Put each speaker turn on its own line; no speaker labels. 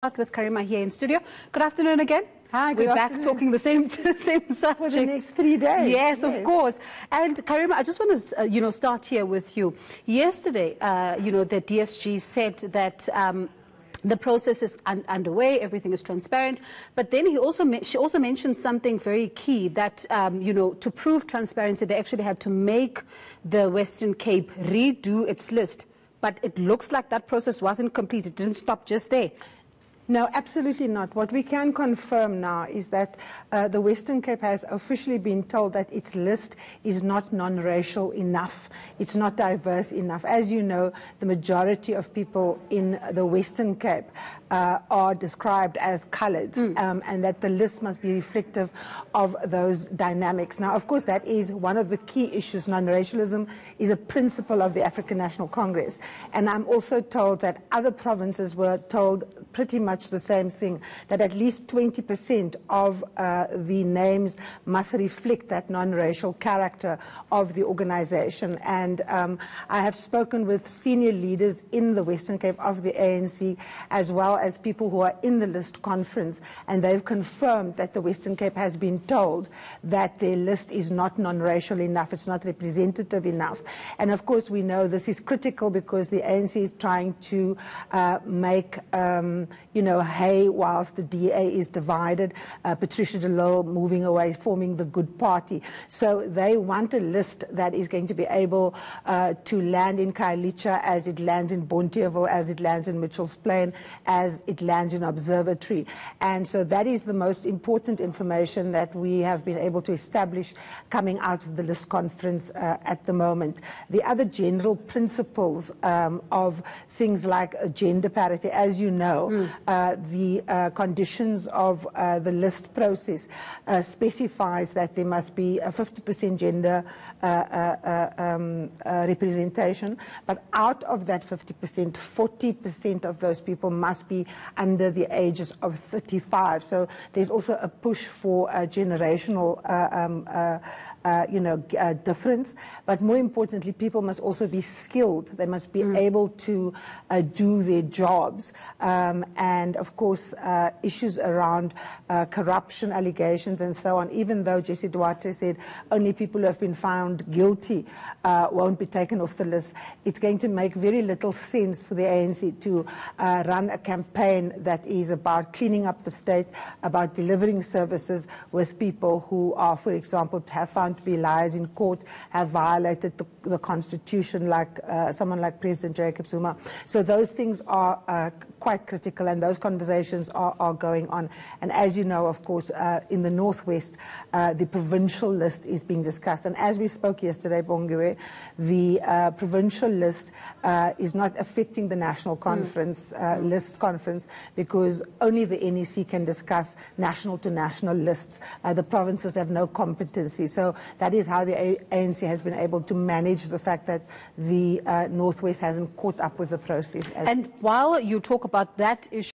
With Karima here in studio. Good afternoon again.
Hi, good
We're
afternoon.
back talking the same subject.
For the next 3 days.
Yes, of course. And Karima, I just want to, start here with you. Yesterday, the DSG said that the process is underway, everything is transparent. But then she also mentioned something very key that, to prove transparency, they actually had to make the Western Cape redo its list. But it looks like that process wasn't complete. It didn't stop just there.
No, absolutely not. What we can confirm now is that the Western Cape has officially been told that its list is not non-racial enough. It's not diverse enough. As you know, the majority of people in the Western Cape are described as coloured, and that the list must be reflective of those dynamics. Now, of course, that is one of the key issues. Non-racialism is a principle of the African National Congress. And I'm also told that other provinces were told pretty much the same thing, that at least 20% of the names must reflect that non-racial character of the organization. And I have spoken with senior leaders in the Western Cape of the ANC, as well as people who are in the list conference, and they've confirmed that the Western Cape has been told that their list is not non-racial enough, it's not representative enough. And of course we know this is critical because the ANC is trying to make hay whilst the DA is divided. Patricia de Lille moving away, forming the Good Party. So they want a list that is going to be able to land in Khayelitsha, as it lands in Bonteheuwel, as it lands in Mitchell's Plain, as it lands in Observatory. And so that is the most important information that we have been able to establish coming out of the list conference at the moment. The other general principles of things like gender parity, as you know, the conditions of the list process specifies that there must be a 50% gender representation, but out of that 50%, 40% of those people must be under the ages of 35. So there's also a push for a generational difference, but more importantly, people must also be skilled. They must be able to do their jobs, and of course issues around corruption allegations and so on. Even though Jesse Duarte said only people who have been found guilty won't be taken off the list, it's going to make very little sense for the ANC to run a campaign that is about cleaning up the state, about delivering services with people who are, for example, have found to be liars in court, have violated the Constitution, like someone like President Jacob Zuma. So those things are quite critical, and those conversations are going on. And as you know, of course, in the Northwest, the provincial list is being discussed. And as we spoke yesterday, Bongiwe, the provincial list is not affecting the national conference, list conference, because only the NEC can discuss national to national lists. The provinces have no competency. So that is how the ANC has been able to manage the fact that the Northwest hasn't caught up with the process.
And while you talk about that issue,